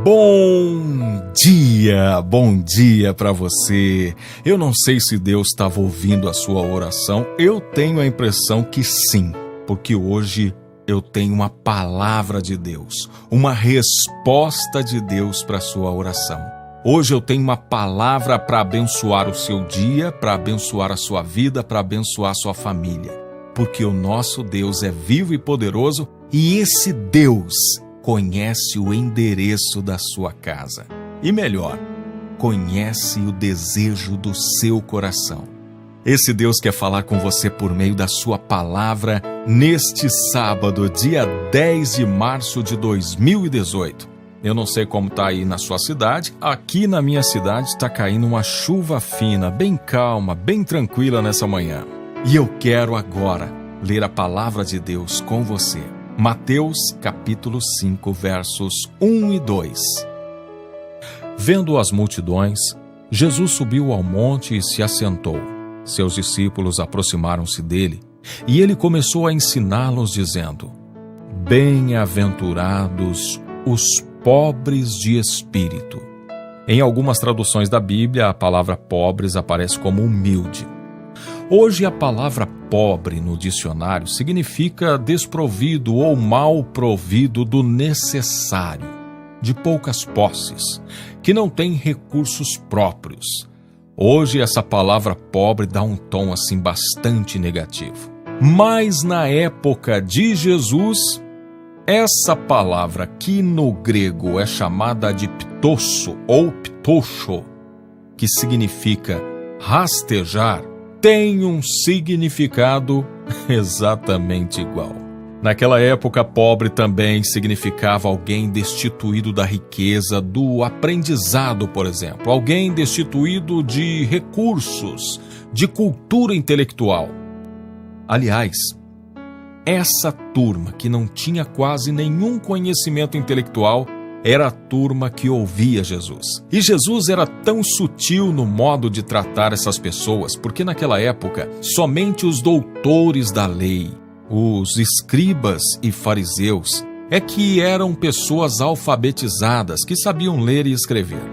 Bom dia para você. Eu não sei se Deus estava ouvindo a sua oração, eu tenho a impressão que sim, porque hoje eu tenho uma palavra de Deus, uma resposta de Deus para a sua oração. Hoje eu tenho uma palavra para abençoar o seu dia, para abençoar a sua vida, para abençoar a sua família, porque o nosso Deus é vivo e poderoso e esse Deus conhece o endereço da sua casa. E melhor, conhece o desejo do seu coração. Esse Deus quer falar com você por meio da sua palavra neste sábado, dia 10 de março de 2018. Eu não sei como está aí na sua cidade. Aqui na minha cidade está caindo uma chuva fina, bem calma, bem tranquila nessa manhã. E eu quero agora ler a palavra de Deus com você. Mateus capítulo 5, versos 1 e 2. Vendo as multidões, Jesus subiu ao monte e se assentou. Seus discípulos aproximaram-se dele, e ele começou a ensiná-los, dizendo: Bem-aventurados os pobres de espírito. Em algumas traduções da Bíblia, a palavra pobres aparece como humilde. Hoje, a palavra pobre no dicionário significa desprovido ou mal provido do necessário, de poucas posses, que não tem recursos próprios. Hoje, essa palavra pobre dá um tom assim bastante negativo. Mas na época de Jesus, essa palavra que no grego é chamada de ptosso ou ptocho, que significa rastejar, tem um significado exatamente igual. Naquela época, pobre também significava alguém destituído da riqueza, do aprendizado, por exemplo. Alguém destituído de recursos, de cultura intelectual. Aliás, essa turma que não tinha quase nenhum conhecimento intelectual era a turma que ouvia Jesus. E Jesus era tão sutil no modo de tratar essas pessoas, porque naquela época, somente os doutores da lei, os escribas e fariseus, é que eram pessoas alfabetizadas, que sabiam ler e escrever.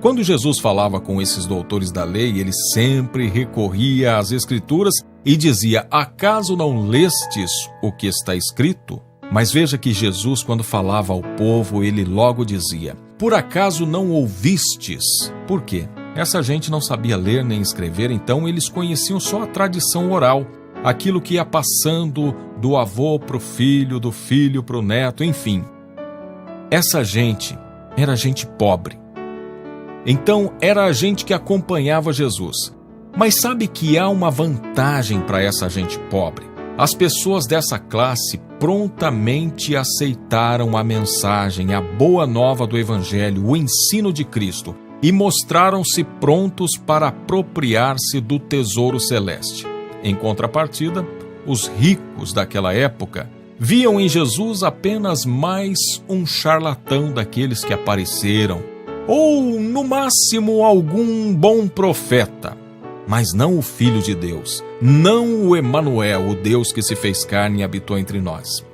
Quando Jesus falava com esses doutores da lei, ele sempre recorria às Escrituras e dizia: acaso não lestes o que está escrito? Mas veja que Jesus, quando falava ao povo, ele logo dizia: por acaso não ouvistes? Por quê? Essa gente não sabia ler nem escrever, então eles conheciam só a tradição oral, aquilo que ia passando do avô para o filho, do filho para o neto, enfim. Essa gente era gente pobre. Então era a gente que acompanhava Jesus. Mas sabe que há uma vantagem para essa gente pobre? As pessoas dessa classe prontamente aceitaram a mensagem, a boa nova do Evangelho, o ensino de Cristo, e mostraram-se prontos para apropriar-se do tesouro celeste. Em contrapartida, os ricos daquela época viam em Jesus apenas mais um charlatão daqueles que apareceram, ou, no máximo, algum bom profeta. Mas não o Filho de Deus, não o Emanuel, o Deus que se fez carne e habitou entre nós.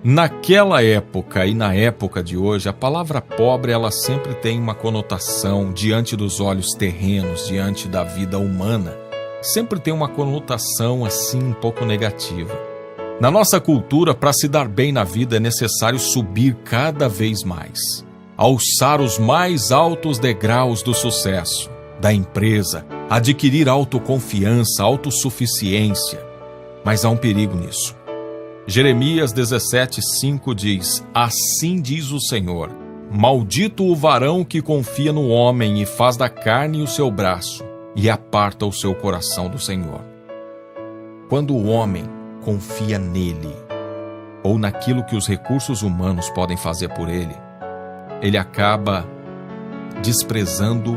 Naquela época e na época de hoje, a palavra pobre ela sempre tem uma conotação diante dos olhos terrenos, diante da vida humana. Sempre tem uma conotação assim um pouco negativa. Na nossa cultura, para se dar bem na vida é necessário subir cada vez mais, alçar os mais altos degraus do sucesso, da empresa, adquirir autoconfiança, autossuficiência. Mas há um perigo nisso. Jeremias 17:5 diz: assim diz o Senhor, maldito o varão que confia no homem e faz da carne o seu braço e aparta o seu coração do Senhor. Quando o homem confia nele ou naquilo que os recursos humanos podem fazer por ele, ele acaba desprezando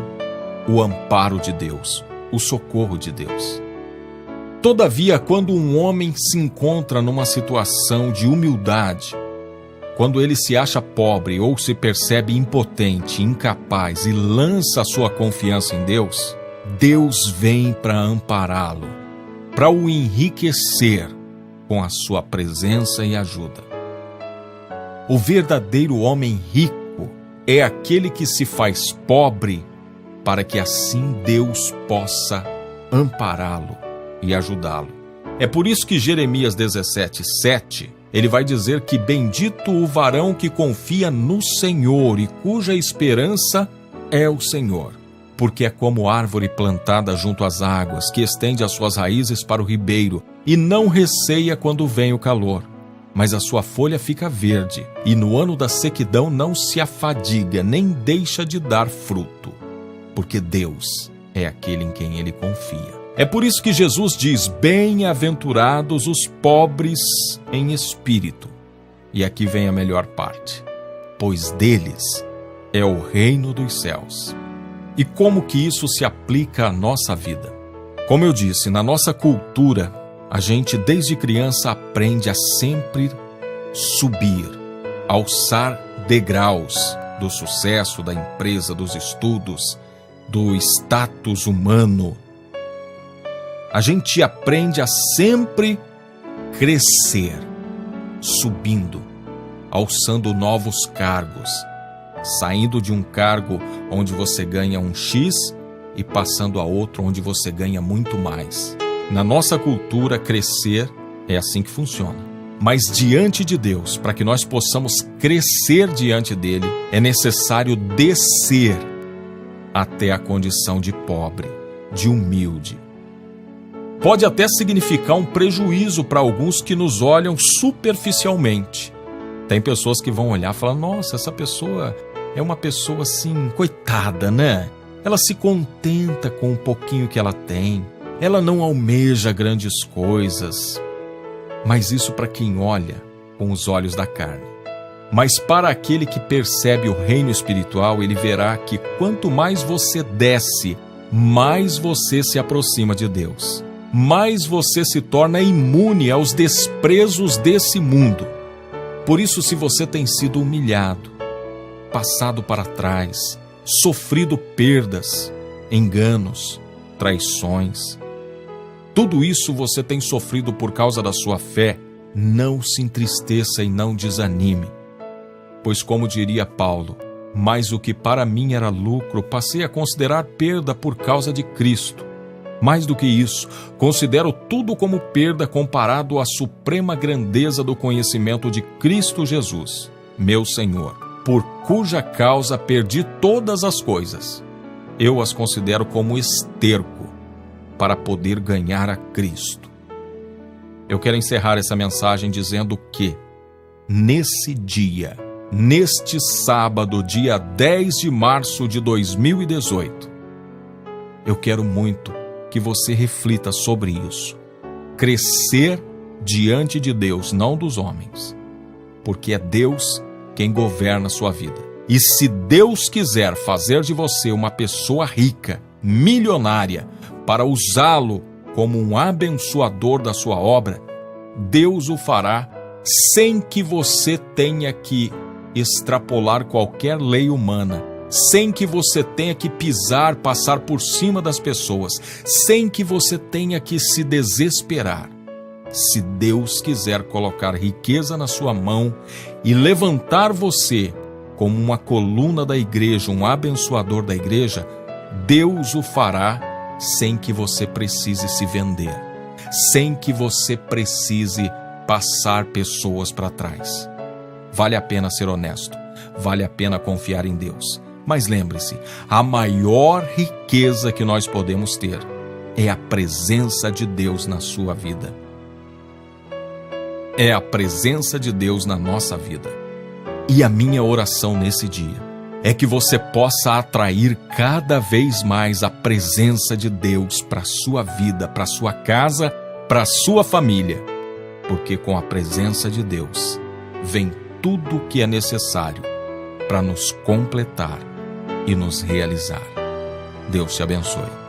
o amparo de Deus, o socorro de Deus. Todavia, quando um homem se encontra numa situação de humildade, quando ele se acha pobre ou se percebe impotente, incapaz e lança a sua confiança em Deus, Deus vem para ampará-lo, para o enriquecer com a sua presença e ajuda. O verdadeiro homem rico é aquele que se faz pobre para que assim Deus possa ampará-lo e ajudá-lo. É por isso que Jeremias 17:7, ele vai dizer que bendito o varão que confia no Senhor e cuja esperança é o Senhor, porque é como árvore plantada junto às águas, que estende as suas raízes para o ribeiro e não receia quando vem o calor. Mas a sua folha fica verde, e no ano da sequidão não se afadiga, nem deixa de dar fruto, porque Deus é aquele em quem ele confia. É por isso que Jesus diz: bem-aventurados os pobres em espírito. E aqui vem a melhor parte: pois deles é o reino dos céus. E como que isso se aplica à nossa vida? Como eu disse, na nossa cultura, a gente desde criança aprende a sempre subir, alçar degraus do sucesso, da empresa, dos estudos, do status humano. A gente aprende a sempre crescer, subindo, alçando novos cargos, saindo de um cargo onde você ganha um X e passando a outro onde você ganha muito mais. Na nossa cultura, crescer é assim que funciona. Mas diante de Deus, para que nós possamos crescer diante dele, é necessário descer até a condição de pobre, de humilde. Pode até significar um prejuízo para alguns que nos olham superficialmente. Tem pessoas que vão olhar e falar: nossa, essa pessoa é uma pessoa assim, coitada, né? Ela se contenta com um pouquinho que ela tem. Ela não almeja grandes coisas. Mas isso para quem olha com os olhos da carne. Mas para aquele que percebe o reino espiritual, ele verá que quanto mais você desce, mais você se aproxima de Deus. Mais você se torna imune aos desprezos desse mundo. Por isso, se você tem sido humilhado, passado para trás, sofrido perdas, enganos, traições, tudo isso você tem sofrido por causa da sua fé, não se entristeça e não desanime. Pois como diria Paulo, mas o que para mim era lucro, passei a considerar perda por causa de Cristo. Mais do que isso, considero tudo como perda comparado à suprema grandeza do conhecimento de Cristo Jesus, meu Senhor, por cuja causa perdi todas as coisas. Eu as considero como esterco para poder ganhar a Cristo. Eu quero encerrar essa mensagem dizendo que, nesse dia, neste sábado, dia 10 de março de 2018, eu quero muito que você reflita sobre isso. Crescer diante de Deus, não dos homens, porque é Deus quem governa a sua vida. E se Deus quiser fazer de você uma pessoa rica, milionária, para usá-lo como um abençoador da sua obra, Deus o fará sem que você tenha que extrapolar qualquer lei humana, sem que você tenha que pisar, passar por cima das pessoas, sem que você tenha que se desesperar. Se Deus quiser colocar riqueza na sua mão e levantar você como uma coluna da igreja, um abençoador da igreja, Deus o fará sem que você precise se vender, sem que você precise passar pessoas para trás. Vale a pena ser honesto, vale a pena confiar em Deus. Mas lembre-se, a maior riqueza que nós podemos ter é a presença de Deus na sua vida. É a presença de Deus na nossa vida. E a minha oração nesse dia é que você possa atrair cada vez mais a presença de Deus para a sua vida, para a sua casa, para a sua família. Porque com a presença de Deus vem tudo o que é necessário para nos completar e nos realizar. Deus te abençoe.